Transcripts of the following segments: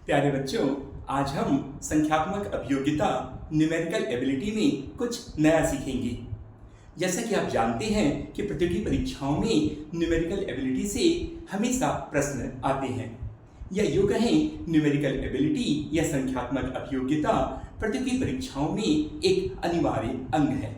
प्यारे बच्चों, आज हम संख्यात्मक अभियोगिता न्यूमेरिकल एबिलिटी में कुछ नया सीखेंगे। जैसा कि आप जानते हैं कि प्रतियोगी परीक्षाओं में न्यूमेरिकल एबिलिटी से हमेशा प्रश्न आते हैं, या यूँ कहें न्यूमेरिकल एबिलिटी या संख्यात्मक अभियोगिता प्रतियोगी परीक्षाओं में एक अनिवार्य अंग है।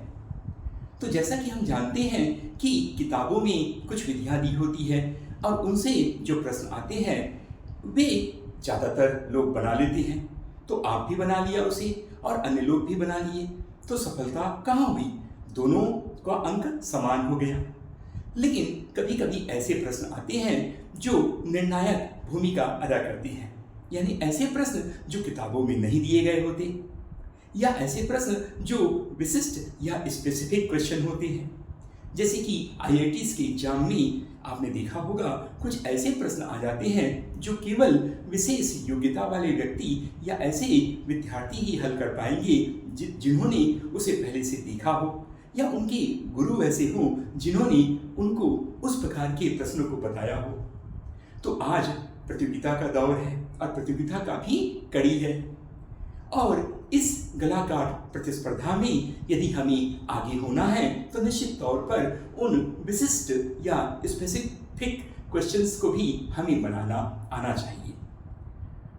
तो जैसा कि हम जानते हैं कि किताबों में कुछ विधियाँ दी होती है और उनसे जो प्रश्न आते हैं वे ज़्यादातर लोग बना लेते हैं। तो आप भी बना लिया उसे और अन्य लोग भी बना लिए, तो सफलता कहाँ हुई? दोनों का अंक समान हो गया। लेकिन कभी कभी ऐसे प्रश्न आते हैं जो निर्णायक भूमिका अदा करते हैं, यानी ऐसे प्रश्न जो किताबों में नहीं दिए गए होते, या ऐसे प्रश्न जो विशिष्ट या स्पेसिफिक क्वेश्चन होते हैं। जैसे कि आईआईटीज के एग्जाम में आपने देखा होगा कुछ ऐसे प्रश्न आ जाते हैं जो केवल विशेष योग्यता वाले व्यक्ति या ऐसे विद्यार्थी ही हल कर पाएंगे जिन्होंने उसे पहले से देखा हो, या उनके गुरु ऐसे हों जिन्होंने उनको उस प्रकार के प्रश्नों को बताया हो। तो आज प्रतियोगिता का दौर है और प्रतियोगिता का भी कड़ी है, और इस गलाकाट प्रतिस्पर्धा में यदि हमें आगे होना है तो निश्चित तौर पर उन विशिष्ट या स्पेसिफिक क्वेश्चंस को भी हमें बनाना आना चाहिए।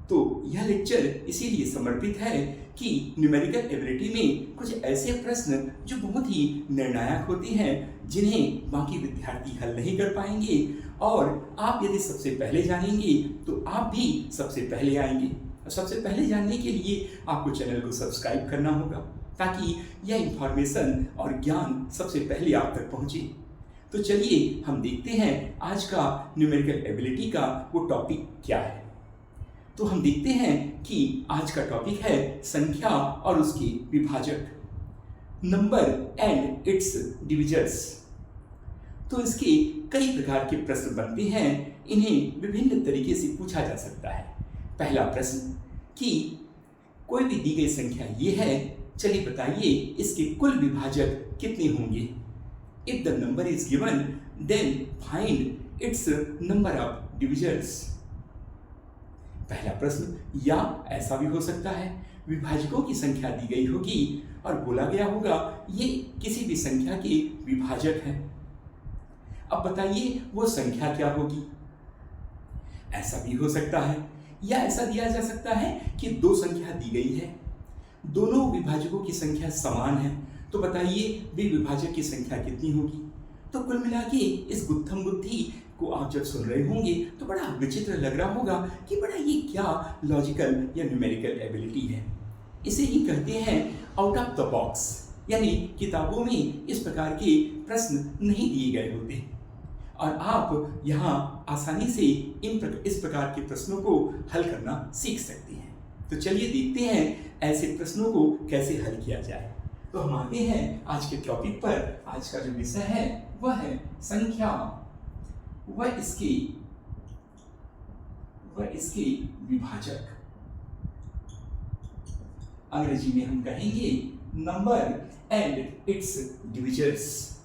तो यह लेक्चर इसीलिए समर्पित है कि न्यूमेरिकल एबिलिटी में कुछ ऐसे प्रश्न जो बहुत ही निर्णायक होते हैं जिन्हें बाकी विद्यार्थी हल नहीं कर पाएंगे, और आप यदि सबसे पहले जानेंगे तो आप भी सबसे पहले आएंगे। सबसे पहले जानने के लिए आपको चैनल को सब्सक्राइब करना होगा ताकि यह इंफॉर्मेशन और ज्ञान सबसे पहले आप तक पहुंचे। तो चलिए हम देखते हैं आज का न्यूमेरिकल एबिलिटी का वो टॉपिक क्या है। तो हम देखते हैं कि आज का टॉपिक है संख्या और उसके विभाजक, नंबर एंड इट्स डिविजर्स। तो इसके कई प्रकार के प्रश्न बनते हैं, इन्हें विभिन्न तरीके से पूछा जा सकता है। पहला प्रश्न कि कोई भी दी गई संख्या ये है, चलिए बताइए इसके कुल विभाजक कितने होंगे। If the number is given then find its number of divisors. पहला प्रश्न, या ऐसा भी हो सकता है विभाजकों की संख्या दी गई होगी और बोला गया होगा ये किसी भी संख्या के विभाजक हैं। अब बताइए वो संख्या क्या होगी। ऐसा भी हो सकता है, या ऐसा दिया जा सकता है कि दो संख्या दी गई है, दोनों विभाजकों की संख्या समान है, तो बताइए वे विभाजक की संख्या कितनी होगी। तो कुल मिला के इस गुत्थम गुत्थी को आप जब सुन रहे होंगे तो बड़ा विचित्र लग रहा होगा कि बड़ा ये क्या लॉजिकल या न्यूमेरिकल एबिलिटी है। इसे ही कहते हैं आउट ऑफ द बॉक्स, यानी किताबों में इस प्रकार के प्रश्न नहीं दिए गए होते और आप यहाँ आसानी से इस प्रकार के प्रश्नों को हल करना सीख सकते हैं। तो चलिए देखते हैं ऐसे प्रश्नों को कैसे हल किया जाए। तो हम आते हैं आज के टॉपिक पर। आज का जो विषय है वह है संख्या व इसके विभाजक। अंग्रेजी में हम कहेंगे नंबर एंड इट्स डिविजर्स।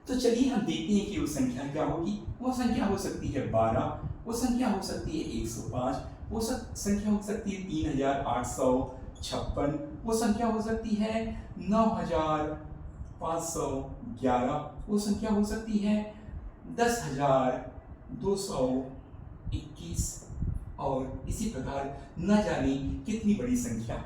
तो चलिए हम देखते हैं कि वो संख्या क्या होगी। वो संख्या हो सकती है 12, वो संख्या हो सकती है 105, वो संख्या हो सकती है 3856, वो संख्या हो सकती है 9511, वो संख्या हो सकती है 10,221, और इसी प्रकार न जाने कितनी बड़ी संख्या।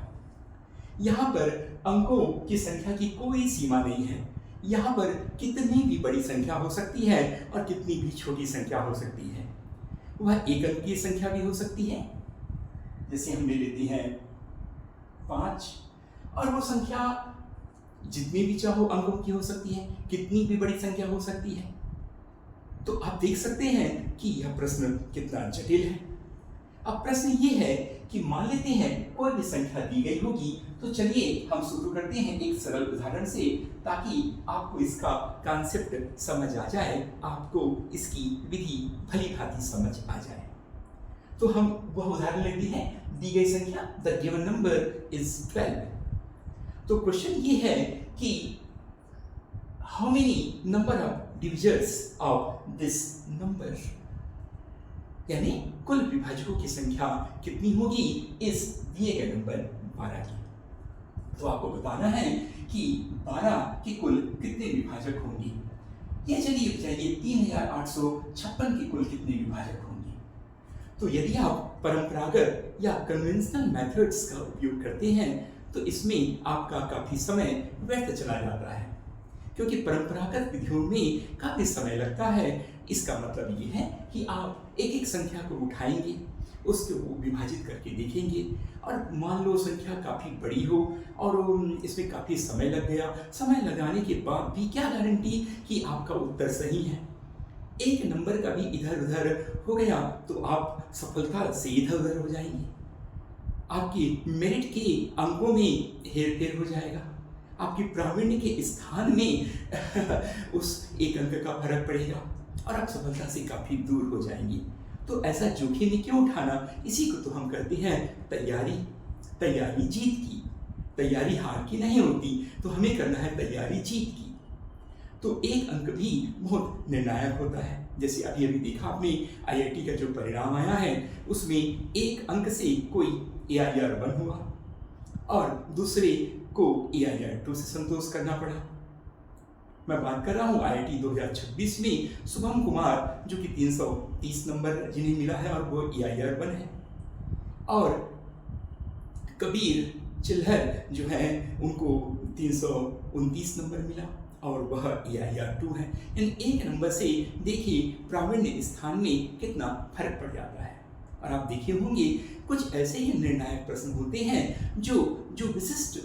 यहाँ पर अंकों की संख्या की कोई सीमा नहीं है। यहाँ पर कितनी भी बड़ी संख्या हो सकती है और कितनी भी छोटी संख्या हो सकती है। वह एक अंक की संख्या भी हो सकती है, जैसे हम ले लेते हैं 5, और वो संख्या जितनी भी चाहो अंकों की हो सकती है, कितनी भी बड़ी संख्या हो सकती है। तो आप देख सकते हैं कि यह प्रश्न कितना जटिल है। अब प्रश्न ये है कि मान लेते हैं कोई भी संख्या दी गई होगी, तो चलिए हम शुरू करते हैं एक सरल उदाहरण से ताकि आपको इसका कॉन्सेप्ट समझ आ जाए, आपको इसकी विधि भली भांति समझ आ जाए। तो हम वह उदाहरण लेते हैं, दी गई संख्या द गिवन नंबर इज 12। तो क्वेश्चन ये है कि how many number of divisors of this number. यानी कुल विभाजकों की संख्या कितनी होगी इस दिए गए नंबर 12 की। तो आपको बताना है कि 12 के कुल कितने विभाजक होंगे। ये चलिए बताइए 3856 के कुल कितने विभाजक होंगे। तो यदि आप परंपरागत या कन्वेंशनल मेथड्स का उपयोग करते हैं तो इसमें आपका काफी समय व्यर्थ चला जाता है, क्योंकि परंपरागत विधियों में काफी समय लगता है। इसका मतलब ये है कि आप एक एक संख्या को उठाएंगे, उसको विभाजित करके देखेंगे, और मान लो संख्या काफ़ी बड़ी हो और इसमें काफ़ी समय लग गया। समय लगाने के बाद भी क्या गारंटी कि आपका उत्तर सही है। एक नंबर का भी इधर उधर हो गया तो आप सफलता से इधर उधर हो जाएंगे, आपकी मेरिट के अंकों में हेर फेर हो जाएगा, आपकी प्रावीण्य के स्थान में उस एक अंक का फर्क पड़ेगा और आप सफलता से काफ़ी दूर हो जाएंगे। तो ऐसा जोखिम क्यों उठाना। इसी को तो हम करते हैं तैयारी। तैयारी जीत की, तैयारी हार की नहीं होती, तो हमें करना है तैयारी जीत की। तो एक अंक भी बहुत निर्णायक होता है। जैसे अभी अभी देखा आपने आईआईटी का जो परिणाम आया है उसमें एक अंक से कोई AIR 1 हुआ और दूसरे को AIR 2 से संतोष करना पड़ा। मैं बात कर रहा हूँ IIT 2026 में शुभम कुमार जो कि 330 नंबर जिन्हें मिला है और वो AIR 1 है, और कबीर चिल्हर जो है उनको 329 नंबर मिला और वह AIR 2 है। इन एक नंबर से देखिए प्रावीण्य स्थान में कितना फर्क पड़ जाता है। और आप देखे होंगे कुछ ऐसे ही निर्णायक प्रश्न होते हैं जो विशिष्ट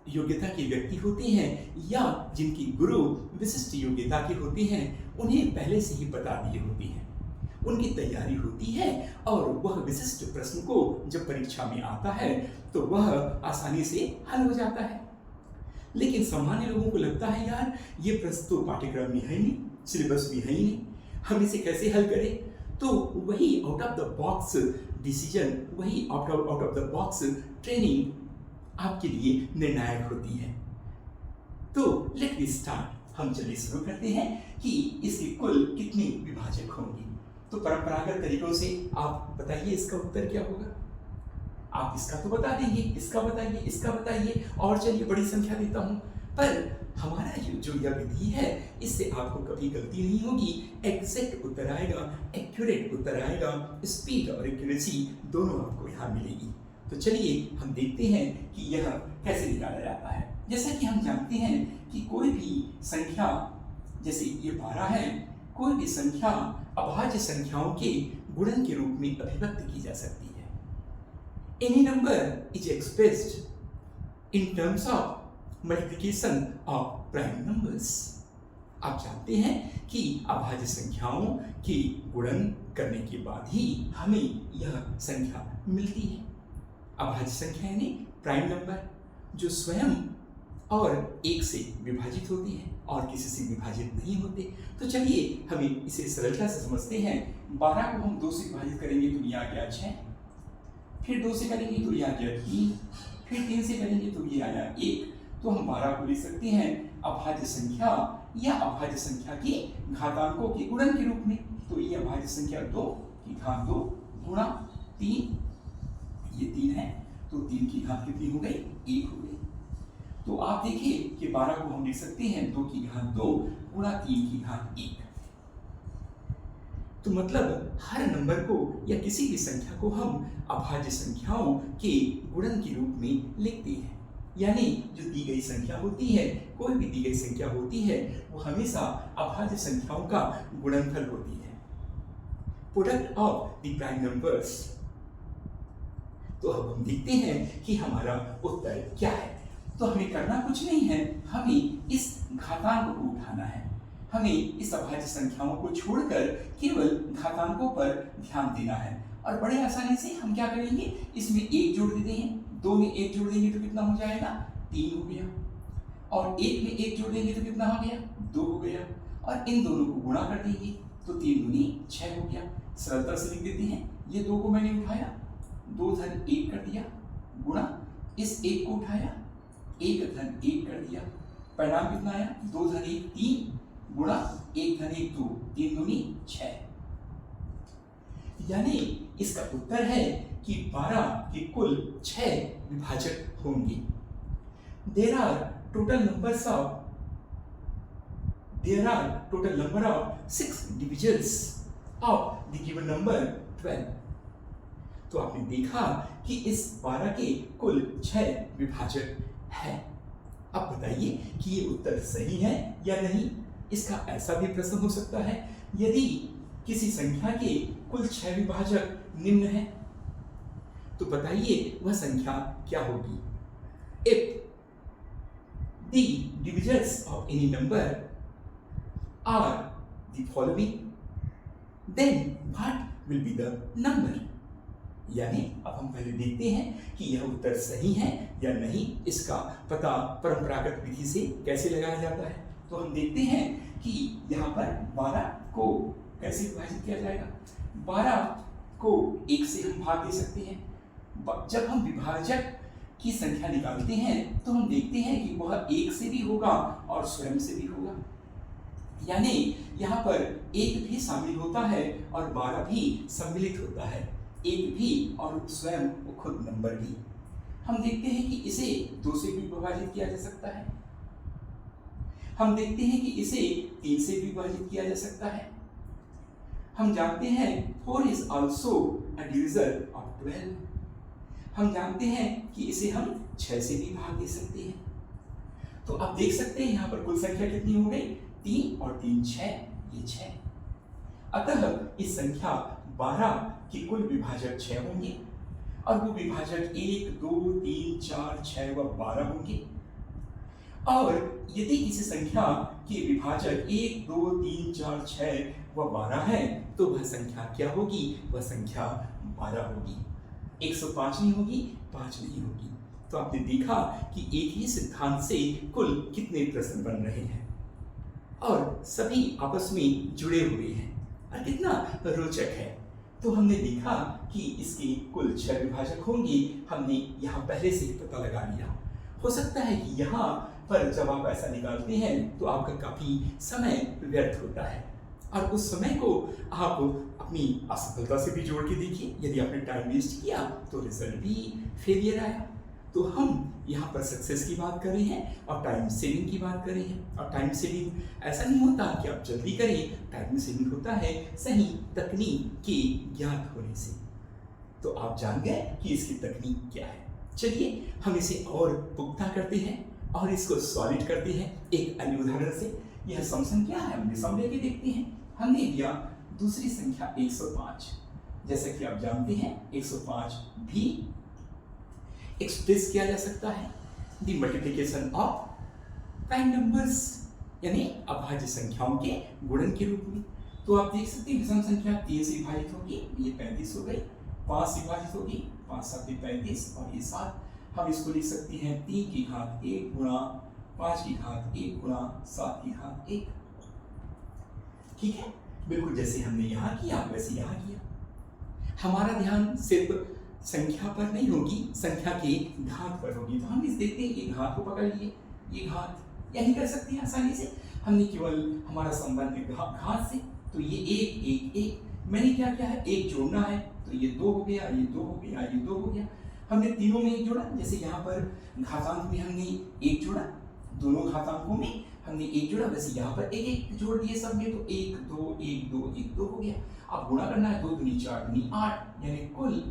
योग्यता के व्यक्ति होते हैं या जिनकी गुरु विशिष्ट योग्यता के होते हैं, उन्हें पहले से ही बता दिए होती हैं, उनकी तैयारी होती है और वह विशिष्ट प्रश्न को जब परीक्षा में आता है तो वह आसानी से हल हो जाता है। लेकिन सामान्य लोगों को लगता है यार ये प्रश्न तो पाठ्यक्रम में है नहीं, सिलेबस में है ही नहीं, हम इसे कैसे हल करें। तो वही out of the box decision, वही out of the box training आपके लिए निर्णायक होती है। तो लेट मी स्टार्ट, हम चलिए शुरू करते हैं कि इसके कुल कितने विभाजक होंगे। तो परंपरागत तरीकों से आप बताइए इसका उत्तर क्या होगा। आप इसका तो बता देंगे, इसका बताइए, इसका बताइए, और चलिए बड़ी संख्या देता हूं। पर हमारा जो यह विधि है इससे आपको कभी गलती नहीं होगी, एग्जैक्ट उत्तर आएगा, एक्यूरेट उत्तर आएगा, स्पीड और एक्यूरेसी दोनों आपको यहाँ मिलेगी। तो चलिए हम देखते हैं कि यह कैसे निकाला जाता है। जैसा कि हम जानते हैं कि कोई भी संख्या, जैसे ये 12 है, कोई भी संख्या अभाज्य संख्याओं के गुणन के रूप में अभिव्यक्त की जा सकती है। Any number is expressed in terms of multiplication of prime numbers. आप जानते हैं कि अभाज्य संख्याओं के गुणन करने के बाद ही हमें यह संख्या मिलती है। अभाज्य संख्या यानी प्राइम नंबर जो स्वयं और एक से विभाजित होती है और किसी से विभाजित नहीं होते। तो चलिए हम इसे सरलता से समझते हैं। 12 को हम 2 से विभाजित करेंगे तो ये आ गया 6, फिर 2 से करेंगे तो ये आ गया 3, फिर 3 से करेंगे तो ये आया 1। तो हम 12 को लिख सकते हैं अभाज्य संख्या या अभाज्य संख्या के घातांकों के गुणन के रूप में। तो ये अभाज्य संख्या 2 की घात 2 गुणा 3, ये 3 है तो 3 की घात कितनी हो गई, 1 हो गई। तो आप देखिए कि 12 को हम लिख सकते हैं 2 की घात 2 गुणा 3 की घात 1। तो मतलब हर नंबर को या किसी भी संख्या को हम अभाज्य संख्याओं के गुणन के रूप में लिखते हैं। यानी जो दी गई संख्या होती है, कोई भी दी गई संख्या होती है, वो हमेशा अभाज्य संख्याओं का गुणनफल होती है, product of the prime numbers. तो अब हम देखते हैं कि हमारा उत्तर क्या है। तो हमें करना कुछ नहीं है, हमें इस घातांक को उठाना है, हमें इस अभाज्य संख्याओं को छोड़कर केवल घातांकों पर ध्यान देना है। और बड़े आसानी से हम क्या करेंगे, इसमें 1 जोड़ देते हैं, 2 में 1 जोड़ देंगे तो कितना हो जाएगा, 3 हो गया, और 1 में 1 जोड़ देंगे तो कितना हो गया, 2 हो गया, और इन दोनों को गुणा कर देंगे तो 3 दूनी 6 हो गया। सरलता से लिख देते हैं, ये 2 को मैंने उठाया, 2 धन 1 कर दिया, गुणा इस 1 को उठाया, 1 धन 1 कर दिया, परिणाम कितना आया, 2 धन 1 3 गुणा 1 धन 1 2, 3 दूनी 6। यानी इसका उत्तर है कि 12 के कुल 6 विभाजक होंगे। There are total number of 6 divisions of the given number 12। तो आपने देखा कि इस 12 के कुल 6 विभाजक हैं। अब बताइए कि ये उत्तर सही है या नहीं। इसका ऐसा भी प्रश्न हो सकता है, यदि किसी संख्या के कुल 6 विभाजक निम्न हैं, तो बताइए वह संख्या क्या होगी। If the divisors of any number are the following, then what will be the number? यानी अब हम पहले देखते हैं कि यह उत्तर सही है या नहीं। इसका पता परंपरागत विधि से कैसे लगाया जाता है। तो हम देखते हैं कि यहाँ पर 12 को कैसे विभाजित किया जाएगा। 12 को 1 से हम भाग दे सकते हैं। जब हम विभाजक की संख्या निकालते हैं तो हम देखते हैं कि वह 1 से भी होगा और स्वयं से भी होगा। यानी यहाँ पर 1 भी शामिल होता है और 12 भी सम्मिलित होता है। 1 भी और स्वयं वो खुद नंबर भी। हम देखते हैं कि इसे 2 से भी विभाजित किया जा सकता है। हम देखते हैं कि इसे 3 से भी विभाजित किया जा सकता है। हम जानते हैं 4 is also a divisor of 12। हम जानते हैं कि इसे हम 6 से भी भाग दे सकते हैं। तो आप देख सकते हैं यहाँ पर कुल संख्या कितनी हो गई, 3 और 3 6, ये 6। अतः इस संख्या 12 के कुल विभाजक 6 होंगे और वो विभाजक 1 2 3 4 6 व 12 होंगे। और यदि किसी संख्या के विभाजक 1 2 3 4 6 व 12 है तो वह संख्या क्या होगी, वह संख्या 12 होगी। 105 नहीं होगी, 5 नहीं होगी। तो आपने देखा कि एक ही सिद्धांत से कुल कितने प्रश्न बन रहे हैं और सभी आपस में जुड़े हुए हैं और कितना रोचक है। तो हमने देखा कि इसके कुल 6 विभाजक होंगे। हमने यहाँ पहले से ही पता लगा लिया। हो सकता है कि यहाँ पर जब आप ऐसा निकालते हैं तो आपका काफ़ी समय व्यर्थ होता है और उस समय को आप अपनी असफलता से भी जोड़ के देखिए। यदि आपने टाइम वेस्ट किया तो रिजल्ट भी फेलियर आया। तो हम यहाँ पर सक्सेस की बात कर रहे हैं और टाइम सेविंग की बात कर रहे हैं। और टाइम सेविंग ऐसा नहीं होता कि आप जल्दी करें, टाइम सेविंग होता है सही तकनीक के ज्ञात होने से। तो आप जान गए कि इसकी तकनीक क्या है। चलिए हम इसे और पुख्ता करते हैं और इसको सॉलिड करते हैं एक अन्य उदाहरण से। यह सम संख्या है, हमने सम लेके देखते हैं। हमने लिया दूसरी संख्या 105। जैसा कि आप जानते हैं 105 भी एक्सप्रेस किया जा सकता है the multiplication of prime numbers, यानी अभाज्य संख्याओं के गुणन के रूप में। तो आप देख सकते हैं विषम संख्या 3 से विभाजित होगी, ये 35 हो गई। 5 से विभाजित होगी, 5 7 35 और ये 7। हम इसको लिख सकते हैं 3 की घात 1 गुणा 5 की घात 1 गुणा 7 की घात 1। ठीक है, बिल्कुल जैसे हमने यहाँ किया वैसे यहाँ किया। हमारा ध्यान सिर्फ संख्या पर नहीं होगी, संख्या के घात पर होगी। तो हम इस देखते हैं ये घात को पकड़ लिए, ये घात यही कर सकते हैं आसानी से। हमने केवल हमारा संबंध घात से, तो ये 1 1 1। मैंने क्या किया है, 1 जोड़ना है तो ये 2 हो गया, ये 2 हो गया, ये 2 हो गया। हमने तीनों में 1 जोड़ा, जैसे यहाँ पर घातांक में हमने 1 जोड़ा, दोनों घातांकों में हमने 1 जोड़ा, वैसे यहाँ पर 1 1 जोड़ दिए सब में। तो 1 2 1 2 1 2 हो गया। अब गुणा करना है, 2 दूनी 4 दूनी 8, यानी कुल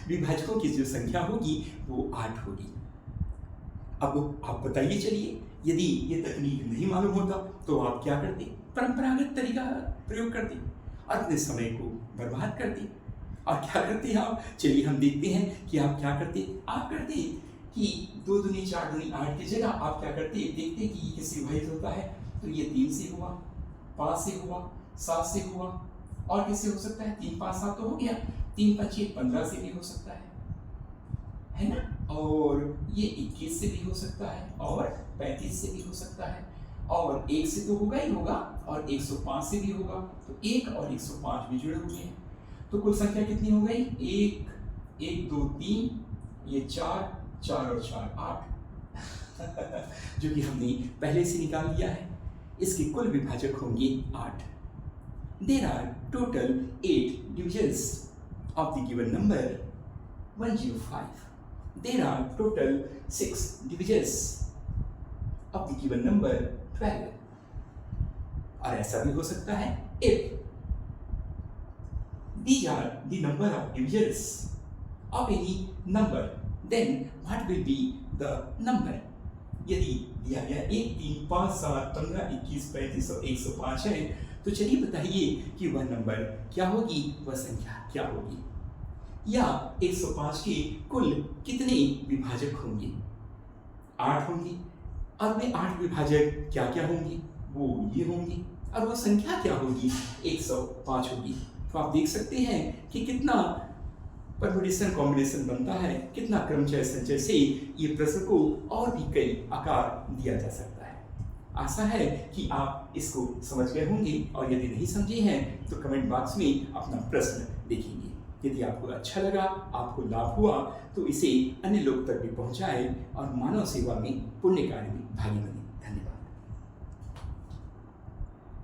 विभाजकों की जो संख्या होगी वो 8 होगी। अब आप बताइए, चलिए यदि ये तकनीक नहीं मालूम होता तो आप क्या करते, परंपरागत तरीका प्रयोग करते और अपने समय को बर्बाद करते। और क्या करते आप, चलिए हम देखते हैं कि आप क्या करते। आप करते कि 2 दूनी 4 दूनी 8 की जगह आप क्या करते, देखते कि ये किससे विभाजित होता है। तो ये 3 से हुआ, 5 से हुआ, 7 से हुआ, और किससे हो सकता है, 3 5 7 तो हो गया, 3 5 6 15 से भी हो सकता है ना। और ये 21 से भी हो सकता है और 35 से भी हो सकता है और 1 से तो होगा ही होगा और 105 से भी होगा। तो 1 और 105 भी जुड़े हुए हैं। तो कुल संख्या कितनी हो गई, 1 1 2 3, ये 4 4 और 4 8 जो कि हमने पहले से निकाल लिया है। इसके कुल विभाजक होंगे 8। there are total 8 divisions of the given number 105. There are total 6 divisions of the given number 12. और ऐसा भी हो सकता है if these are the number of divisions of any number, then what will be the number? यदि दिया गया 1, 3, 5, 7, 15, 21, 35 और 105 है, तो चलिए बताइए कि वह नंबर क्या होगी, वह संख्या क्या होगी, या 105 के कुल कितने विभाजक होंगे? 8 होंगे। और वे 8 विभाजक क्या क्या होंगे? वो ये होंगे। और वो संख्या क्या होगी? 105 होगी। तो आप देख सकते हैं कि कितना परमुटेशन कॉम्बिनेशन बनता है, कितना क्रमचय संचय से ये प्रश्न को और भी कई आकार दिया जा सकता है। आशा है कि आप इसको समझ गए होंगे, और यदि नहीं समझे हैं तो कमेंट बॉक्स में अपना प्रश्न लिखेंगे। यदि आपको अच्छा लगा, आपको लाभ हुआ, तो इसे अन्य लोग तक भी पहुंचाएं और मानव सेवा में पुण्य कार्य में भागी बने।